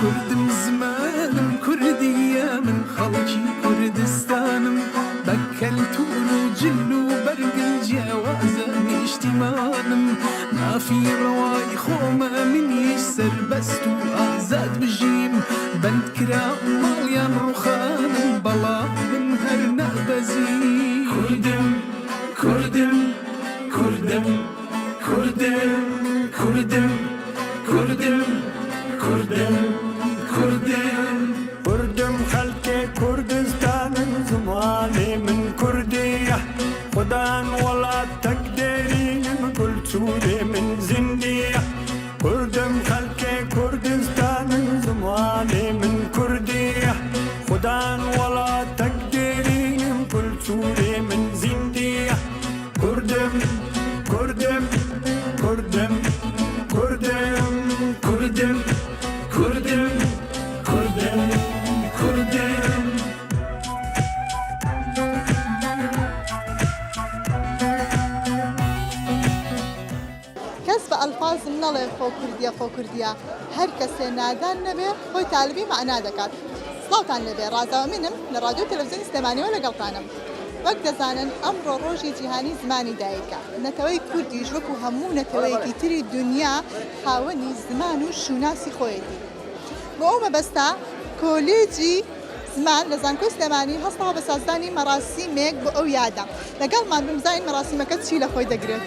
كردم زمانم كردية من خلقي كردستانم بكلتون وجلو برقل جوازم اجتمانم ما في رواي خوما من يسر بستو آزاد بجيم بند كرام ماليان رخانم بلا من هرنا بزيم كردم كردم كردم كردم كردم كردم كردم كردم كردم خلقي كردستان زماني من كردية خدان ولا تقدرين كل سوري من زندية كردم خلقي كردستان زماني من كردية خدان ولا تقدرين كل سوري من زندية كردم كردم كردم كردم كردم كردم كردم كردم كسب ألفاظ منڵێ خۆ کوردیە هەر کەسێ نادان نەبێ خۆی تاالبی معنا دەکات. سڵاوتان لەبێ ڕازاوە منم لە رادیۆ تەلەڤیزیۆنی سلێمانیەوە لەگەڵتانم. وەک دەزانن ئەمڕۆ ڕۆژی جیهانی زمانی دایکە. نەتەوەی کوردیش وەکو هەموو نەتەوەیەکی تری دنیا خاوەنی زمان و شوناسی خۆیەتی. بۆ ئەو مەبەستە کۆلێجی زمان لە زانکۆی سلێمانی هەستەوە بە سازدانی مەراسیمێک بۆ ئەو یادە. لەگەڵمان بمزانین مەراسیمەکە چی لە خۆی دەگرێت.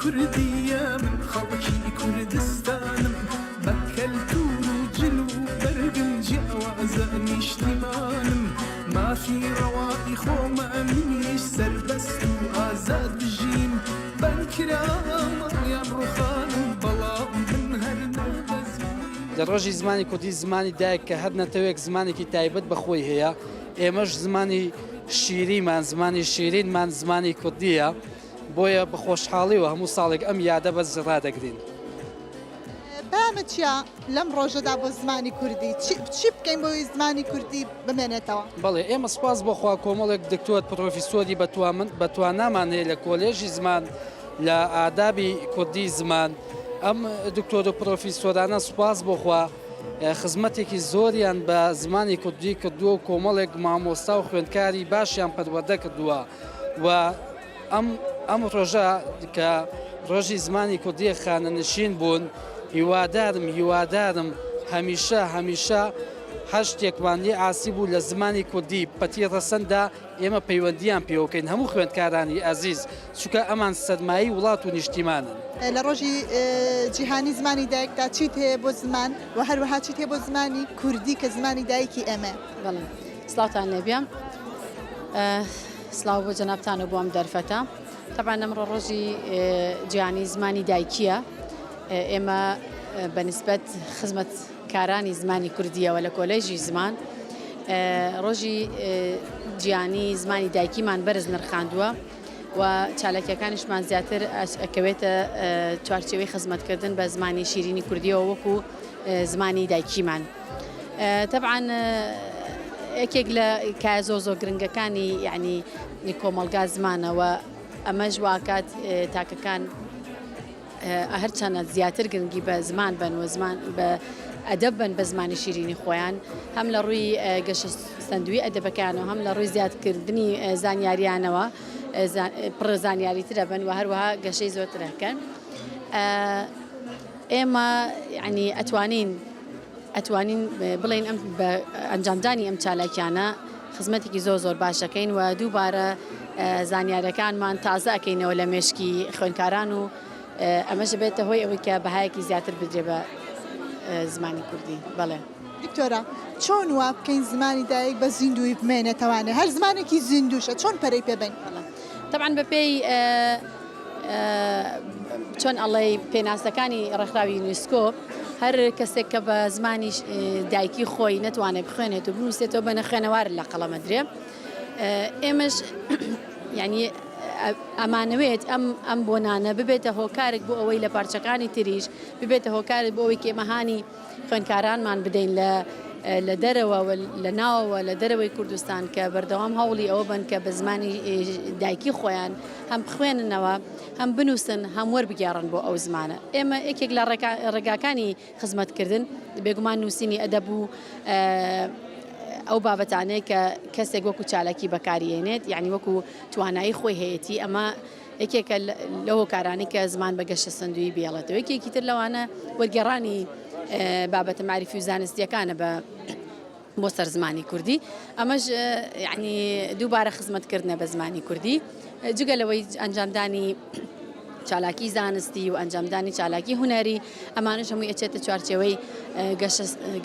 كردية من خلقي كردستانم بكلتون وجلو برقم جوازاني اجتمانم ما في روائي خوما منيش سربست وآزاد بجيم بنكرام يا رخانم بلا من هرنا لە ڕۆژی زمانی کوردی زمانی دایک کە هەر نەتەوەیەک زمانێکی تایبەت بەخۆی هەیە ئێمەش زمانی شیریمان زمانی شیرینمان زمانی کوردیە بۆیە بە خۆشحاڵیەوە هەموو ساڵێک ئەم یادە بەس ڕدەگرین. بەیامە چیە لەم ڕۆژەدا بۆ زمانی کوردی چی بکەین بۆی زمانی کوردی بمێنێتەوە؟ بەڵێ ئێمە سپاس بۆخوا کۆمەڵێک دکتۆر پرۆفیسۆری بەتوانامان هەیە لە کۆلێژی زمان لە ئادابی کوردی زمان ئەم دکتۆر و پرۆفیسۆرانە سوپاس بۆخوا خزمەتێکی زۆریان بە زمانی کوردی کردووە و کۆمەڵێک مامۆستا و خوێندکاری باشیان پەروەردە کردووە و ئەم ڕۆژە کە ڕۆژی زمانی کوردی خانەنشین بوون هیوادارم هەمیشە هەر شتێکمان لێ ئاسی بوو لە زمانی کوردی پەتی ڕەسەندا ئێمە پەیوەندیان پێوەکەین هەموو خوێندکارانی ئازیز چونکە ئەمان سەرمایی وڵات و نیشتیمانن. لە ڕۆژی جیهانی زمانی دایکدا چیت هەیە بۆ زمان و هەروەها چیت هەیە بۆ زمانی کوردی کە زمانی دایکی ئەمە؟ بەڵێ سڵاوتان لێبیان سڵاو بۆ جەنابتانە بۆ ئەم دەرفەتە. طبعا ئەمڕۆ ڕۆژی جیهانی زمانی دایکیە ئێمە بەنسبەت خزمەتکارانی زمانی کوردیەوە لە کۆلێژی زمان ڕۆژی جیهانی زمانی دایکیمان بەرز نرخاندووە و چالاکیەکانیشمان زیاتر ئەکەوێتە چوارچێوەی خزمەتکردن بە زمانی شیرینی کوردیەوە وەکو زمانی دایکیمان. طبعا یەکێک لە زۆ گرنگەکانی یعنی کۆمەڵگا زمانەوە ئەمەش واکات تاکەکان هەرچەنە زیاتر گرنگی بە زمان بن و زمان بە ئەدەب بن بە زمانی شیرینی خۆیان هەم لە ڕووی گەشە سندوی ئەدەبەکانەوە هەم لە ڕووی زیادکردنی زانیاریانەوە پڕ زانیاریترە بن و هەروەها گەشەی زۆرترەکەن. ئێمە ینی ئەتوانین بڵێن ئەم بە ئەنجامدانی ئەم چالاکیانە خزمەتێکی زۆر باشەکەین و دووبارە زانیاریەکانمان تازە ئەەکەینەوە لە مێشکی خوێندکاران و ئەمەش بێتە هۆی ئەوەی کە بەهایەکی زیاتر بدرێ بە زمانی کوردی. بەڵێ دکتۆرە چۆن وا بکەین زمانی دایک بە زیندوی بمێنێتەوانێ هەر زمانێکی زیندوشە چۆن پەرەی پێبین؟ طبعا بەپێی چۆن ئەڵێ پێناسەکانی ڕێکخراوی یونسکۆ هەر کەسێک کە بە زمانی دایکی خۆی نەتوانێت بخوێنێت و بنووسێتەوە بە نەخوێنەوار لە قەڵەمە درێ ئێمەش یعنی ئەمانەوێت ئەم بۆنانە ببێتە هۆکارێک بۆ ئەوەی لە پارچەکانی تریش ببێتە هۆکارێک بۆ ئەوەی کێمەهانی خوێندکارانمان بدەین لە دەرەوە لە ناوەوە لە دەرەوەی کوردستان کە بەردەوام هەوڵی ئەوە بن کە بە زمانی دایکی خۆیان هەم بخوێننەوە هەم بنووسن هەم وەربگێڕن بۆ ئەو زمانە. ئێمە یەکێک لە ڕێگاکانی خزمەتکردن بێگومان نووسینی ئەدەب و ئەو بابەتانەیە کە کەسێک وەکو چالاکی بەکارهێنێت یعنی وەکو توانایی خۆی هەیەی ئەمە یەکێکە لە هۆکارانی کە زمان بەگەشتە سندوی بێڵێتەوە. یەکێکی تر لەوانە وەرگێڕانی بابەتە معریفی و زانستیەکانە بۆ سەر زمانی کوردی. ئەمەش یعنی دووبارە خزمەتکردنە بە زمانی کوردی جگە لەوەی ئەنجامدانی چالاکی زانستی و ئەنجامدانی چالاکی هوەری ئەمانش هەمووی ئەچێتە چوارچێوەی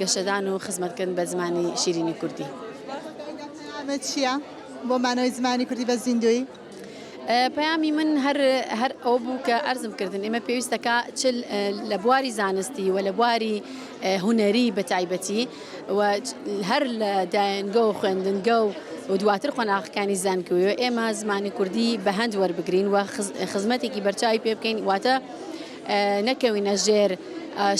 گەشەدان و خزمەتکردن بە زمانی شیرینی کوردی. ئەمە چییە بۆ مانەوەی زمانی کوردی بە زیندوی؟ پەیامی من هەر ئەو بوو کە ئەرزم کردن ئێمە پێویستەکە چل لە بواری زانستی و لە بواری هوەری بە تایبەتی و هەر لە دایانگە و خوێندنگە و دواتر خۆناغەکانی زانکۆیەوە ئێمە زمانی کوردی بە هەند وەربگرین و خزمەتێکی بەرچاوی پێ بکەین واتە نەکەوینە ژێر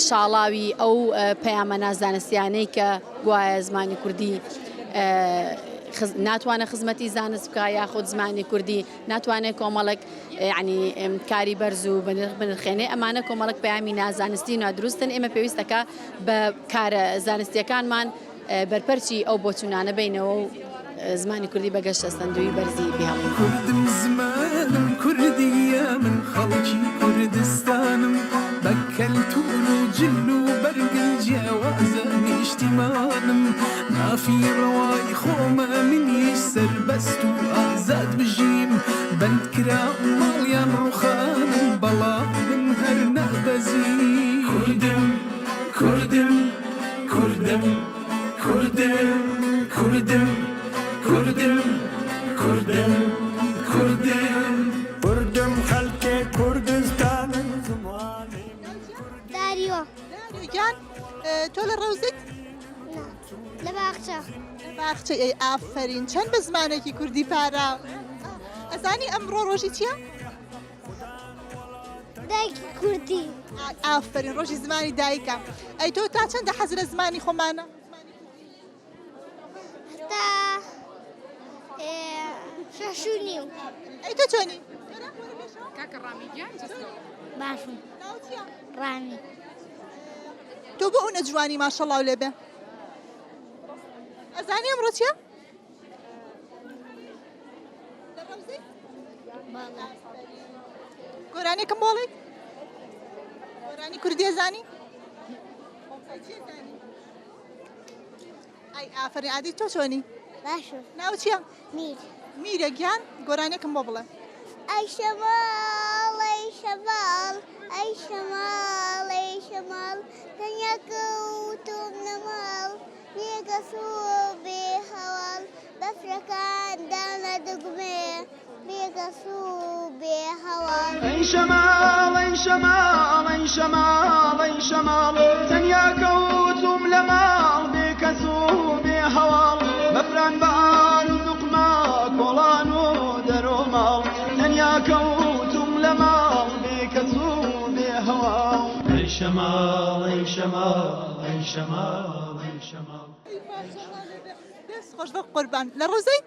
شاڵاوی ئەو پەیامە نازانستیانەی کە گوایە زمانی کوردی ناتوانە خزمەتی زانست بکە یاخود زمانی کوردی ناتوانێت کۆمەڵک ینی کاری بەرز و بنرخێنێ ئەمانە کۆمەڵک پەیامی نازانستی نادروستن. ئێمە پێویستەکە بە کارە زانستیەکانمان بەرپەرچی ئەو بۆچوونانە بینەوە و زمانی کوردی بەگەشتە سندوی بەرزی بهێڵین. کوردم زمانم کوردیە من خەڵکی کوردستانم بە کەلتور و جل و بەرگن جیاوازە نیشتیمانم مافی ڕەوای خۆمە منیش سەربەست و ئازاد بژیم بەندکرا ماڵیان ڕوخانم بەڵام من هەر نەبەزی کوردم کوردم کوردم کوردم کوردم کوردم کوردم کوردم کوردم خەڵکێ کوردستانم زمانی داریۆ گیان تۆ لە ڕەوزت لە باخچە باخچە ئەی ئافرین چەند بە زمانێکی کوردی پارا ئەزانی ئەمڕۆ ڕۆژی چییە؟ دایکی کوردی ئافرین ڕۆژی زمانی دایکە. ئەی تۆ تا چەندە حەز لە زمانی خۆمانە؟ هەتا 6:30. ئەی تۆ چۆنی؟ باشم ڕانی تۆ بۆ ئەو نەجوانی ماشەڵڵاو لێبێ. ئەزانی ئەمڕۆ چییە؟ گۆرانێکم بۆڵێیت؟ گۆرانی کوردی ئەزانی؟ ئەی ئافرین عادی تۆ چۆنی؟ باشم ناو چییە؟ میر میرە گیان گۆرانێکم بۆ بڵێ. ئەی شەماڵ ئەی شەماڵ ئەی شەماڵ ئەی شەماڵ تەنیا کەوتوم لە ماڵ بێگە سوو بێ هەواڵ بەفرەکان دانا دەگومێ بێگە سوو بێ هەواڵ ئەی شەماڵ ئەی شەماڵ ئەی شەماڵ ئەی شەماڵ تەنیا کەوتوم لە ماڵ بێکەس و بێ هەواڵ بەفران بەعان و دوقما کۆڵان و دەرۆ ماڵ تەنیا کەوتوم لە ماڵ بێکەس و بێ هەواڵ ئەی شەماڵ ئەی شەماڵ ئەی شەماڵ ئەی شەماڵ دەست خۆش بە قوربان لە ڕۆزەی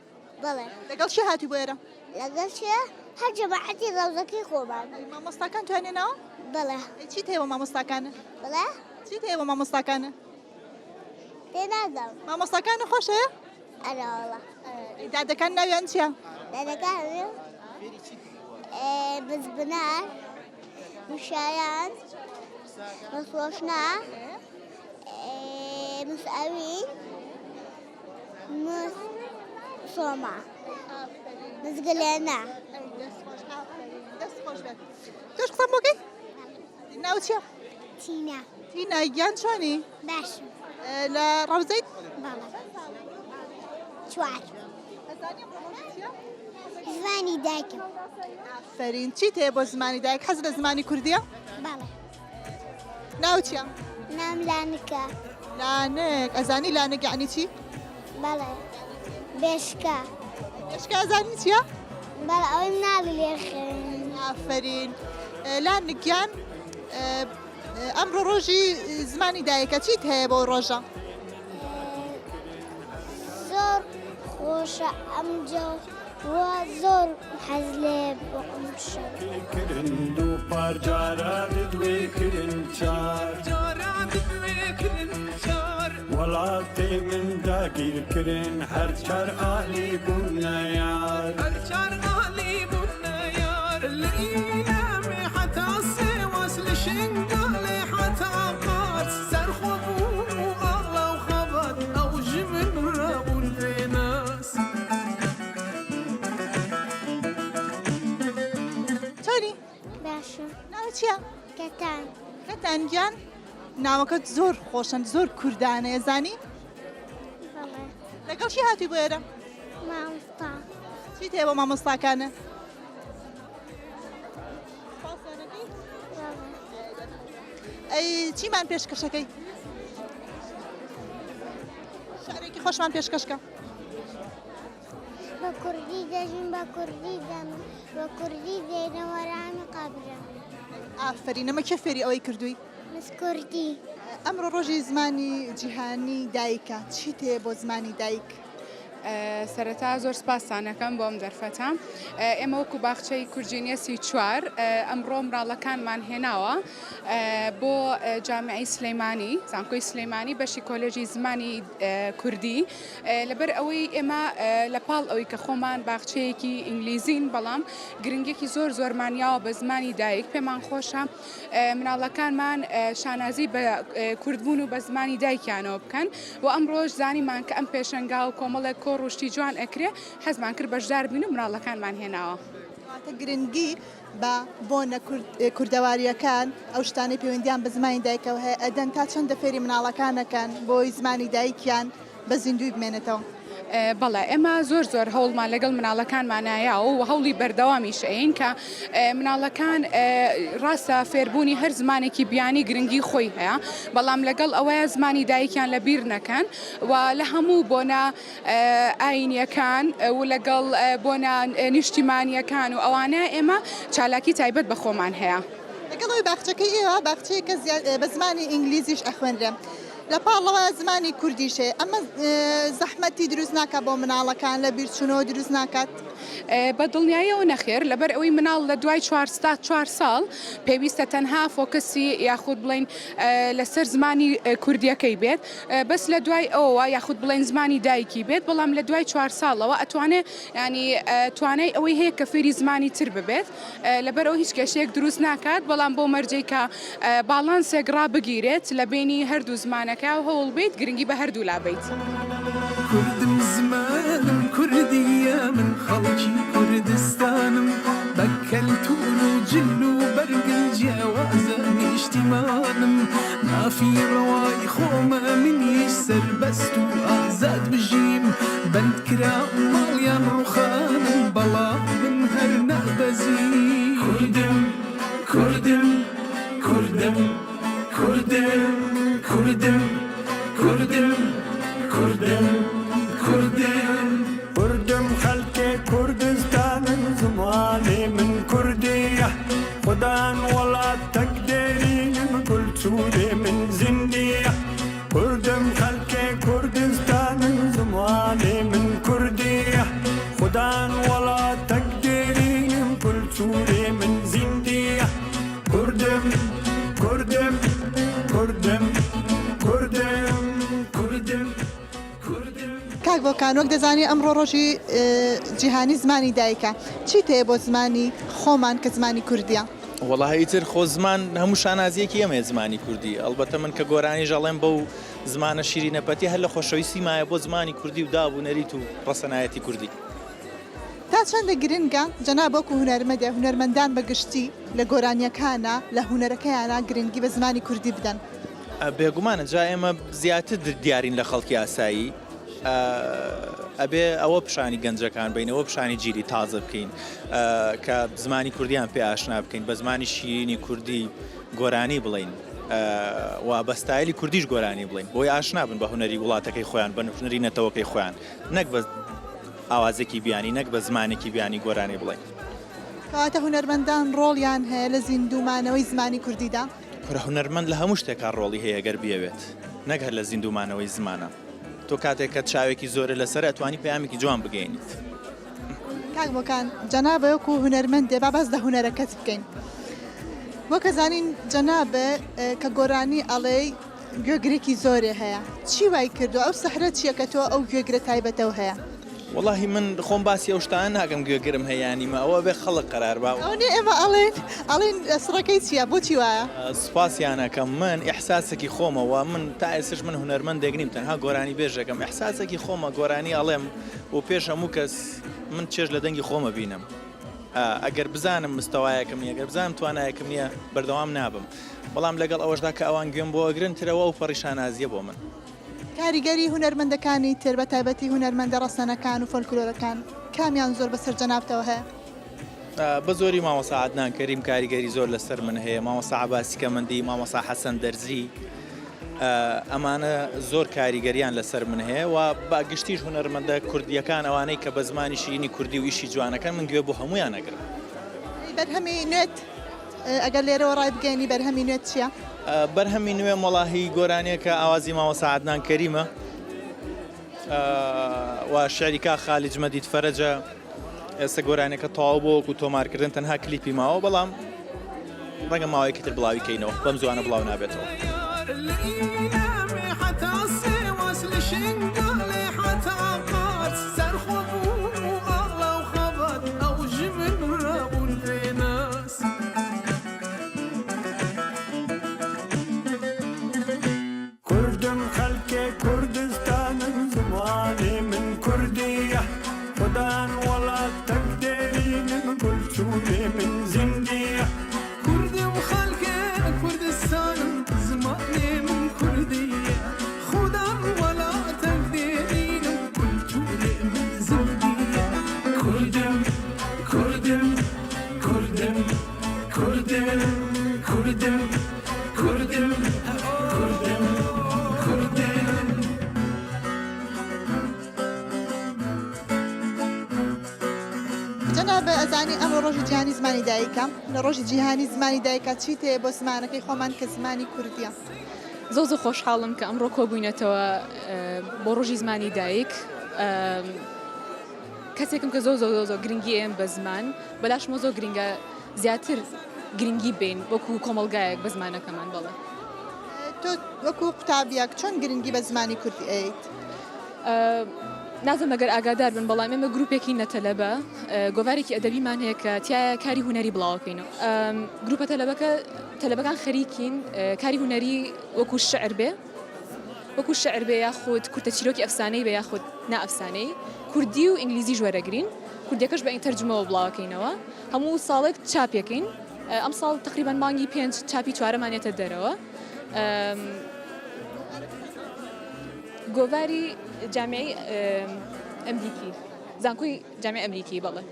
بەڵێ لەگەڵ چی هاتی بۆ ئێرە؟ لەگەڵ چێ هەر جەماعەتی ڕەوزەکەی خۆمان مامۆستاکان توانێنەوە؟ بەڵێ چی تێوە مامۆستاکانە؟ بڵێ چی تێوە مامۆستاکانە؟ تێنادەم مامۆستاکانە خۆشەیە؟ ئەراوەڵە دادەکان ناویان چییە؟ دەدەکان بزبنار وشایان مسۆشنا مسئەوین سۆما مزگلێنە دەست خۆش بێت. تۆش قسەم بۆکەی؟ ناو چییە؟ تینە تینە گیان چۆنی؟ باشم لە ڕەوزەیت؟ بەڵێ چوار زمانی دایکم فەرین چی تێ بۆ زمانی دایک حەز لە زمانی کوردیە؟ بەڵێ ناو چییە؟ نام لانکە لانک ئەزانی لانک یعنی چی؟ بەڵێ بێشکە پێشکە ئەزانی چییە؟ بەڵ ئەوەی منابی لێرخێن ئافرین لانگیان ئەمڕۆ ڕۆژی زمانی دایکە چیت هەیە بۆ ڕۆژە؟ زۆر خۆشە ئەمجا وە زۆر حەز لێ بۆم شەو كرن دو بار جارات دويكرن شار جارات وێکردن چار ولاتي من داقي كرن هر شار آلي بونا يار هەرچار ئالی بوونە یار لە ئینەمێ حەتا سێوەس لە شنگاڵێ حەتا قارس سەرخۆ بوون و ئاڵا و خەبات ئەو ژ من ڕەبوون پێناس چۆنی؟ باشە ناوە چییە؟ کەتان کەتانگیان ناوەکەت زۆر خۆشن زۆر کوردانەیە زانی؟ بەڵێ لەگەڵ چی هاتووی بۆ ئێرە؟ مامۆستا چیت هەیە بۆ مامۆستاکانە؟ ئەی چیمان پێشکەشەکەی؟ شارێکی خۆشمان پێشکەشکە. بە کوردی دەژین بە کوردی دەمن بە کوردی دێنەوەرانی قەبرە ئافرین ئەمە کێ فێری ئەوەی کردووی؟ مس کوردی ئەمڕۆ ڕۆژی زمانی جیهانی دایکە چیت هەیە بۆ زمانی دایک؟ سەرەتا زۆر سپاسانەکەم بۆم دەرفەتە ئێمە وەکو باخچەی کورجینێسی چوار ئەمڕۆ مراڵەکانمان هێناوە بۆ جامعی سلەیمانی زانکۆی سلەیمانی بەشی کۆلێژی زمانی کوردی لەبەر ئەوەی ئێمە لە پاڵ ئەوەی کە خۆمان باخچەیەکی ئینگلیزین بەڵام گرنگێکی زۆر زۆرمانیاوە بە زمانی دایک پێمان خۆشە مناڵەکانمان شانازی بە کوردبوون و بە زمانی دایکیانەوە بکەن و ئەمڕۆژ زانیمان کە ئەم پێشەنگا و کۆمەڵێک ڕۆشتی جوان ئەکرێ حەزمان کرد بەشدار بین و مناڵەکانمان هێناوە. واتە گرنگی بە بۆنە کوردەواریەکان ئەو شتانی پەیوەندیان بە زمانی دایکەوە هەیە ئەدەن تا چەندە فێری مناڵەکانەکەن بۆی زمانی دایکیان بە زیندوی بمێنێتەوە. بەڵێ ئێمە زۆر هەوڵمان لەگەڵ مناڵەکانمانایە و هەوڵی بەردەوامیش ئەین کە مناڵەکان ڕاستە فێربوونی هەر زمانێکی بیانی گرنگی خۆی هەیە بەڵام لەگەڵ ئەوەیە زمانی دایکیان لە بیر نەکەن و لە هەموو بۆنە ئاینیەکان و لەگەڵ بۆنە نیشتیمانیەکان و ئەوانە ئێمە چالاکی تایبەت بە خۆمان هەیە. لەگەڵەوەی باخچەکەی ئێوە باخچەیەکە بە زمانی ئینگلیزیش ئەخوێنرێ. لە پاڵەوە زمانی کوردیشێ ئەمە زەحمەتی دروست ناکات بۆ مناڵەکان لە بیرچوونەوە دروست ناکات. بە دڵنیاییەوە نەخێر لەبەر ئەوەی مناڵ لە دوای 4 ساڵ پێویستە تەنها فۆکەسی یاخود بڵین لەسەر زمانی کوردیەکەی بێت بەس لە دوای ئەوە یاخود بڵین زمانی دایکی بێت بەڵام لە دوای 4 ساڵەوە ئەتوانێت ینی توانای ئەوەی هەیە کە فێری زمانی تر ببێت لەبەر ئەو هیچ کێشەیەک دروست ناکات بەڵام بۆ مەرجەی کە باڵانسێک ڕابگیرێت لە بینی هەردوو زمانەکە و هەوڵ بیت گرنگی بە هەردوو لابیت. کوردم زمانم کوردیە من خەڵکی کوردستانم بە کەلتور و جل و بەرگن جیاوازە نیشتیمانم مافی ڕەوای خۆمە منیش سەربەست و ئازاد بژیم بەندکرا ماڵیان ڕوخانم بەڵام من هەر نەبەزی کوردم کوردم کوردم کوردم کوردم کوردم کوردم کوردم كردم خلقي كردستان زماني من كردية خدان ولا تقدرين كل سوري من زندية كردم خلقي كردستان زماني من كردية خدان ولا تقدرين كل سوري من زندية كردم كردم كردم كردم كردم كردم کاک بۆکان وەک دەزانی ئەمڕۆ ڕۆژی جیهانی زمانی دایکە چیت هەیە بۆ زمانی خۆمان کە زمانی کوردیە؟ وەڵاهی ئیتر خۆ زمان هەموو شانازیەکی ئەمێ زمانی کوردی ئەلبەتە من کە گۆرانی ژەڵێم بەو زمانە شیرینەپەتی هەر لە خۆشەویستی مایە بۆ زمانی کوردی و دابوونەریت و ڕەسەنایەتی کوردی. تا چەندە گرنگە جەناب وەکو هونەرمەندە هونەرمەندان بەگشتی لە گۆرانیەکانە لە هونەرەکەیانە گرنگی بە زمانی کوردی بدەن. بێگومانە جا ئێمە زیاتر دیارین لە خەڵکی ئاسایی ئەبێ ئەوە پیشانی گەنجەکان بینەوە پیشانی گیری تازە بکەین کە زمانی کوردیان پێ ئاشنا بکەین بە زمانی شیرینی کوردی گۆرانی بڵین و بە ستایلی کوردیش گۆرانی بڵین بۆی ئاشنا بن بە هونەری وڵاتەکەی خۆیان بە هونەری نەتەوەکەی خۆیان نەک بە ئاوازێکی بیانی نەک بە زمانێکی بیانی گۆرانی بڵێ. کەواتە هونەرمەندان ڕۆڵیان هەیە لە زیندومانەوەی زمانی کوردیدا؟ کورە هونەرمەند لە هەموو شتێکا ڕۆڵی هەیە گەر بێوێت نەک هەر لە زیندومانەوەی زمانە. تۆ کاتێک کە چاوێکی زۆرە لەسەر ئەتوانی پەیامێکی جوان بگەینیت. کاک بۆکان جەنابە وەکو هونەرمەندێ با باس لە هونەرەکەت بکەین. وە کەزانین جەنابە کە گۆرانی ئەڵێ گوێگرێکی زۆرێ هەیە. چی وای کردو ئەو سەحرە چییە کە تۆ ئەو گوێگرە تایبەتەوە هەیە؟ وەڵاهی من خۆم باسی ئەو شتان ناکەم گوێگرم هەیەیانیمە ئەوە بێ خەڵک قەرار با. ئەوێ ئێمە ئەڵێن سڕەکەی چییە بۆچی وایە؟ سوپاسیانەکەم من ئیحساسێکی خۆمەوە من تا ئێسش من هونەرمەندێک نیم تەنها گۆرانی بێژەکەم ئیحساسێکی خۆمە گۆرانی ئەڵێم و پێش هەموو کەس من چێژ لە دەنگی خۆمە بینم. ئەگەر بزانم مستەوایەکەم نیە ئەگەر بزانم توانایەکەم نییە بەردەوام نابم. بەڵام لەگەڵ ئەوەشدا کە ئەوان گوێم بۆ ئەگرن ترەوە و پەڕیشانازیە بۆ من. کاریگەری هونەرمەندەکانی تر بە تایبەتی هونەرمەندە ڕەسەنەکان و فۆلکلۆرەکان کامیان زۆر بەسەر جەنابتەوە هەیە؟ بە زۆری مامۆستا عەدنان کەریم کاریگەری زۆر لەسەر من هەیە، مامۆستا عەباسی کەمەندی، مامۆستا حەسەن دەرزی، ئەمانە زۆر کاریگەریان لەسەر من هەیە و باگشتیش هونەرمەندە کوردیەکان ئەوانەی کە بە زمانی شیرینی کوردی و ئیشی جوانەکەن من گوێ بۆ هەمویان ئەگرم. بەرهەمی نوێت ئەگەر لێرەوە ڕای بگەینی بەرهەمی نوێت چییە؟ بەرهەمی نوێ وەڵاهی گۆرانەیە کە ئاوازی مامۆستا عەدنان کەریمە و شعریکا خالیج مەدید فەرەجە. ئێستا گۆرانێکە تەواو بۆ وەکو تۆمارکردن تەنها کلیپی ماوە بەڵام ڕەنگە ماوەیەکی تر بڵاوی کەینەوە بەم زوانە بڵاو نابێتەوە. جەنابە ئەزانی ئەمڕۆ ڕۆژی جیهانی زمانی دایکە لە ڕۆژی جیهانی زمانی دایکە چیت هەیە بۆ زمانەکەی خۆمان کە زمانی کوردیە؟ زۆر خۆشحاڵم کە ئەمڕۆ کۆبووینەتەوە بۆ ڕۆژی زمانی دایک. کەسێکم کە زۆر گرنگی ئێم بە زمان بەلاشمە زۆر گرنگە زیاتر گرنگی بین وەکو کۆمەلگایەک بە زمانەکەمان. بڵێ تۆ وەکو قوتابیەک چۆن گرنگی بە زمانی کوردی ئەیت؟ نازم ئەگەر ئاگادار بن بەڵام ئێمە گروپێکی نەتەلەبە گۆڤارێکی ئەدەبیمان هەیە کە تایە کاری هونەری بڵاوکەینەوە. گروپە تەلەبەکان خەریکین کاری هونەری وەکو شعر بێ وەکو شعر بێ یاخود کورتە چیرۆکی ئەفسانەی بێ یاخود نائەفسانەی کوردی و ئینگلیزی ژوەرەگرین کوردیەکەش بە ئین تەرجمەوە بڵاوکەینەوە. هەموو ساڵێک چاپێکین. ئەم ساڵ تقریبان مانگی 5 چاپی 4مانێتە دەرەوە. گۆڤاری جامعی ئەمریکی زانکۆی جامعی ئەمریکی. بەڵێ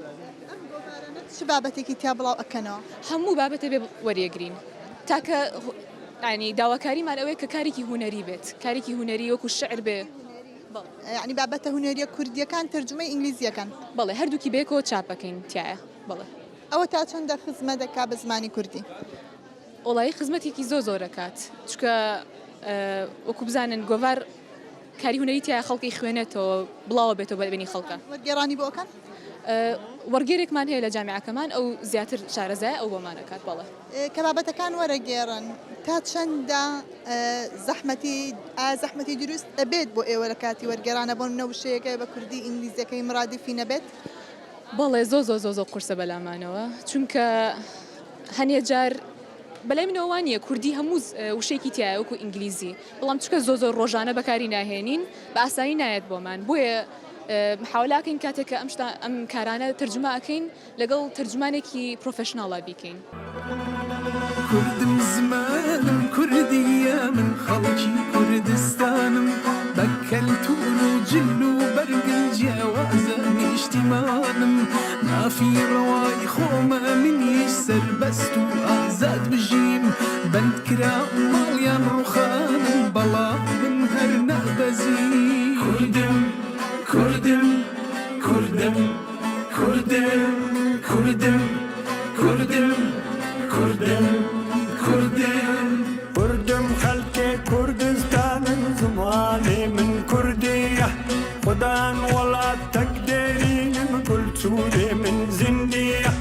چ بابەتێکی تیا بڵاو ئەکەنەوە؟ هەموو بابەتە بێ وەریەگرین تاکە ینی داواکاریمان ئەوەیە کە کارێکی هونەری بێت کارێکی هونەری وەکو شعر بێ. ینی بابەتە هونەریە کوردیەکان تەرجمەی ئینگلیزیەکان. بەڵێ هەردووکی بێکەوە چاپەکەین تایە. بڵێ ئەوە تا چەندە خزمە دەکا بە زمانی کوردی؟ وڵایی خزمەتێکی زۆر دەکات چکە وەکو بزانن گۆڤار کاری هونەری تایە خەڵکی خوێنێتەوە بڵاوە بێتەوە بەبێنی خەڵکە. وەرگێڕانی بۆکەن؟ وەرگێرێکمان هەیە لە جامعەکەمان ئەو زیاتر شارەزای ئەو بۆمانەکات. بەڵێ کە بابەتەکان وەرەگێڕن تا چەندە زەحمەتی دروست ئەبێت بۆ ئێوە لە کاتی وەرگێڕانە بۆ نەوشەیەەکە بە کوردی ئینگلیزیەکەی مرادفی نەبێت؟ بەڵێ زۆر قورسە بەلامانەوە چونکە هەنێ جار بەلای منەوە نییە کوردی هەموو وشێکی تایە وەکو ئینگلیزی بەڵام چکە زۆر ڕۆژانە بەکاری ناهێنین بە ئاسایی نایەت بۆمان بۆیە محاولاکەین کاتێککە ئەم کارانە تەرجمە ئەەکەین لەگەڵ تەرجمانێکی پرۆفشناڵا بیکەین. کوردم زمانم کوردیە من خەڵکی کوردستانم بە کەلتور و جل و بەرگن جیاوازە نیشتیمانم مافی ڕەوای خۆمە منیش سەربەست و ئازاد بژیم بەندکرا ماڵیان ڕوخانم بەڵام من هەر نەبەزی کوردم كردم كردم كردم كردم كردم خلقي كردستان زماني من كردية خدان ولا تقدرين من كل سوري من زندية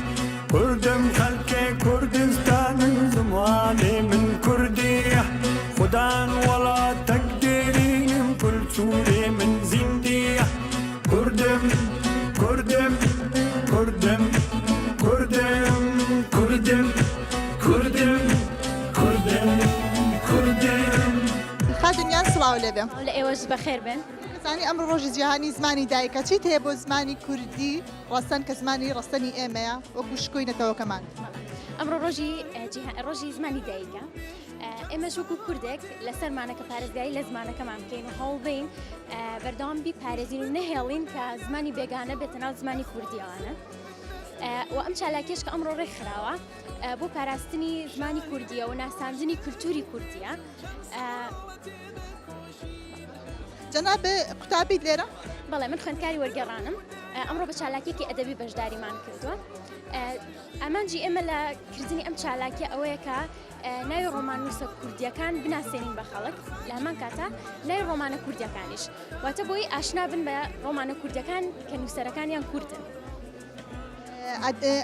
كردم خلقي كردستان زماني من كردية خدان ولا تقدرين من كل سوري من زندية كردم كردم كردم كردم كردم كردم كردم كردم خادنیان سڵاو لێبێ لە ئێوەش بەخێر بن زانی ئەمڕۆ ڕۆژی جیهانی زمانی دایکە چیت هەیە بۆ زمانی کوردی ڕاستەن کە زمانی ڕاستنی ئێمەیە وەکو شکۆینەتەوەکەمان ئەمڕۆ ڕۆژی زمانی دایکە ئێمەش وەکو کوردێک لەسەرمانەکە پارێزگایی لە زمانەکەمان بکەین و هەوڵدەین بەردەوام بیپارێزین و نەهێڵین کە زمانی بێگانە بێتە ناو زمانی کوردیەوانە و ئەم چالاکیش کە ئەمڕۆ ڕێکخراوە بۆ پاراستنی زمانی کوردیە و ناساندنی کولتوری کوردیە جەناب قوتابیت لێرە بەڵێ من خوێندکاری وەرگێڕانم ئەمڕۆ بە چالاکیەکی ئەدەبی بەشداریمان کردووە ئامانجی ئێمە لە کردنی ئەم چالاکیە ئەوەیە کە ناوی ڕۆمانوسە کوردیەکان بناسێنین بە خەڵک لە هەمان کاتە ناوی ڕۆمانە کوردیەکانیش واتە بۆی ئاشنا بن بە ڕۆمانە کوردیەکان کە نووسەرەکانیان کوردن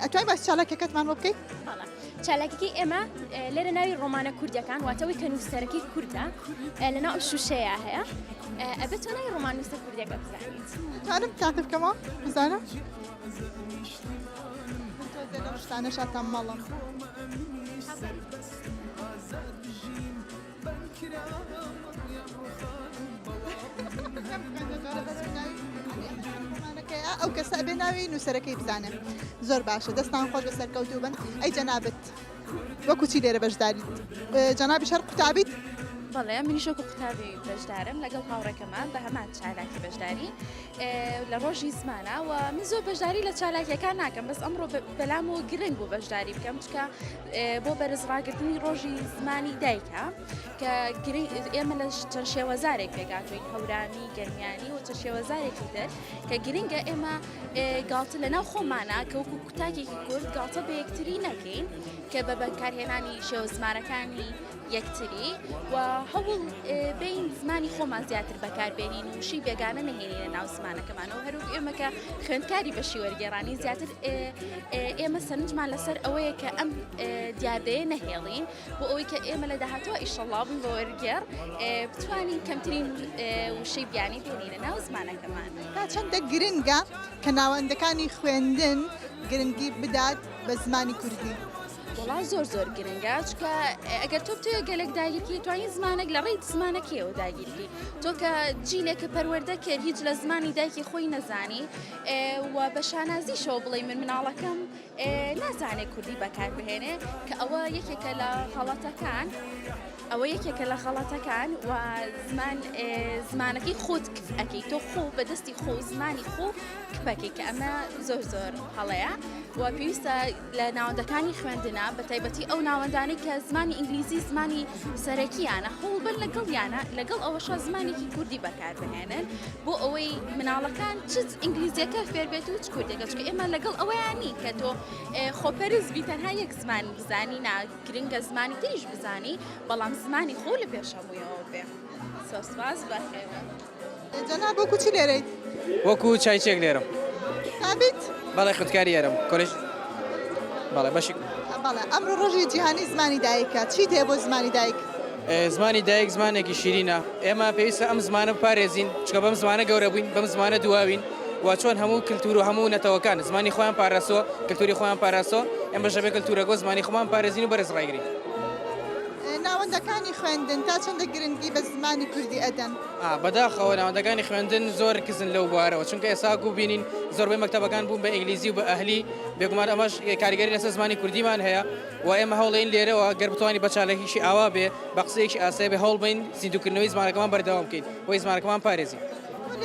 ئەتوانین باسی چالاکیەکەتمان بۆ بکەیت چالاکیەکەی ئێمە لێرە ناوی ڕۆمانە کوردیەکان واتەوەی کە نووسەرەکەی کووردە لەناو ئەم شوشەیە هەیە ئەبێت تۆ ناوی ڕۆمانوسە کوردیەکە بزانیت توانم تاقی بکەمەوە بزانم لەو شتانە شاتان مەڵم ئەو کەسە ئەبێ ناوی نووسەرەکەی بزانێ زۆر باشە دەستان خۆش بەسەر کەوتوو بن ئەی جەنابەت وەکو چی لێرە بەشداریت جەنابی شەر قوتابیت بەڵێ منیشۆکو قوتابی بەشدارم لەگەڵ هاوڕێکەمان بە هەمان چالاکی بەشداری لە ڕۆژی زمانە و من زۆر بەشداری لە چالاکیەکان ناکەم بەس ئەمڕۆ بەلامەوە گرنگ بوو بەشداری بکەم چکە بۆ بەرزڕاگرتنی ڕۆژی زمانی دایکە کە ئێمە لە چەند شێوەزارێک پێگاتوین هەورانی گەرمیانی و چەند شێوەزارێکی تر کە گرنگە ئێمە گاڵتە لەناو خۆمانە کە وەکو کوتاکێکی کورد گاڵتە بە یەکتری نەکەین کە بە بەکارهێنانی شێوە زمانەکانی یەکتری و هەوڵ بین زمانی خۆمان زیاتر بەکاربێنین و شی بێگانە نهێنینە ناو زمانەکەمانەوە هەروک ئێمە کە خوێندکاری بەشی وەرگێڕانی زیاتر ئێمە سەرنجمان لەسەر ئەوەیە کە ئەم دیاردەیە نەهێڵین بۆ ئەوەی کە ئێمە لە داهاتوە ئیشەڵڵا بن بە وەرگێڕ بتوانین کەمترین وشەی بیانی بێنینە ناو زمانەکەمان تا چەندە گرنگە کە ناوەندەکانی خوێندن گرنگی بدات بە زمانی کوردی وڵا زۆر گرنگە چکە ئەگەر تۆ بتوێ گەلێک داگیرکی توانین زمانێک لە ڕێی زمانەکەیەوە داگیرکی تۆ کە جیلێکە پەروەردە کرد هیچ لە زمانی دایکی خۆی نەزانی و بە شانازیشەوە بڵێ من مناڵەکەم نازانێت کوردی بەکاربهێنێ کە ئەوە یەکێکە لە خەڵەتەکان و زمانەکەی خۆت کفەکەی تۆ خۆ بەدەستی خۆ زمانی خۆ کپەکەی کە ئەمە زۆر هەڵەیە و پێویستە لە ناوەندەکانی خوێندنە بە تایبەتی ئەو ناوەندانەی کە زمانی ئینگلیزی زمانی سەرەکییانە هەوڵ بن لەگەڵیانە لەگەڵ ئەوەشە زمانێکی کوردی بەکاربهێنن بۆ ئەوەی مناڵەکان چ ئینگلیزیەکە فێر بێت و چ کوردێکە چکە ئێمە لەگەڵ ئەوەیانی کە تۆ خۆپەرزبی تەنها یەک زمان بزانی گرنگە زمانی تریش بزانی بەڵام زمانی خۆ لە پێشەموویەوە بێ سۆسپاس بەخێوە جەناب وەکو چی لێرەیت وەکو چایچێک لێرم تابیت بەڵێ خوێندکاری یارم کۆلێژ بەڵێ بەشی بەڵێ ئەمڕۆ ڕۆژی جیهانی زمانی دایکە چیت هەیە بۆ زمانی دایک زمانی دایک زمانێکی شیرینە ئێمە پێویستە ئەم زمانە بپارێزین چکە بەم زمانە گەورە بووین بەم زمانە دواوین و چۆن هەموو کللتور و هەموو نەتەوەکان زمانی خۆیان پاراسۆ کللتوری خۆیان پاراسۆ ئێمە ژەبێ کللتورەگۆ زمانی خۆمان پارێزین و بەرز ڕایگرین ناوەندەکانی خوێندن تا چەندە گرنگی بە زمانی کوردی ئەدەن بەداخەوە ناوەندەکانی خوێندن زۆر کزن لەو بوارەوە چونکە ئێساکو بینین زۆربەی مەکتەبەکان بوون بە ئینگلیزی و بە ئەهلی بێگومان ئەمەش کاریگەری لەسەر زمانی کوردیمان هەیە و ئێمە هەوڵین لێرەوە گەر بتوانانی بە چالێکیشی ئاوا بێ بە قسەیەکی ئاسایی بێ هەوڵ بین زیندوکردنەوەی زمانەکەمان بەردەوام بکەین بۆی زمانەکەمان پارێزین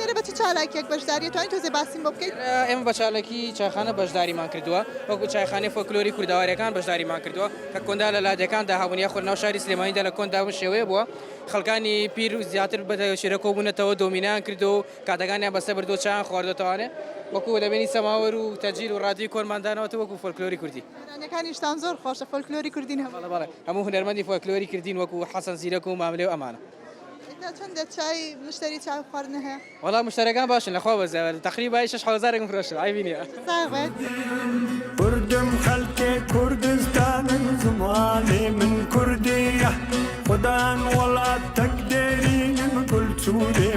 لێرە بە چ چالاکێک بەشداری توانیت تۆزێ باسیم بۆ بکەیت ئێمە بە چالێکی چایخانە بەشداریمان کردووە وەکو چایخانەی فۆکلۆری کورداوارەکان بەشداریمان کردووە کە کۆندا لە لادەکان داهابوونیە خۆرناو شاری سلێمانیدا لە کۆنداون شێوەیە بووە خەڵکانی پیر و زیاتر بە شێرە کۆبوونەتەوە دۆمینیان کردو و کاتەکانیان بەسەر بردو چیان خواردەوەتەوانێ وەکو دەبێنی سەماوەر و تەجیل و ڕادیۆی کۆنماندانەوەتە وەکو فۆلکلۆری کوردی هێرانەکانیشتان زۆر خۆشە فۆلکلۆری کوردین هەموو بەڵێ هەموو هونەرمەندی فۆلکلۆری کردین وەکو حەسەن زیرەک و ماملێ و ئەمانە چەندە چای مشتری چای خواردن هەیە وەڵام مشتەرەکان باشن لەخوا بەزیاوە تقریبا 6,000 فرۆشن عیبی نییە ساغێت كردم خلقي كردستان زماني من كردية خدان ولا تقدرين كل سوري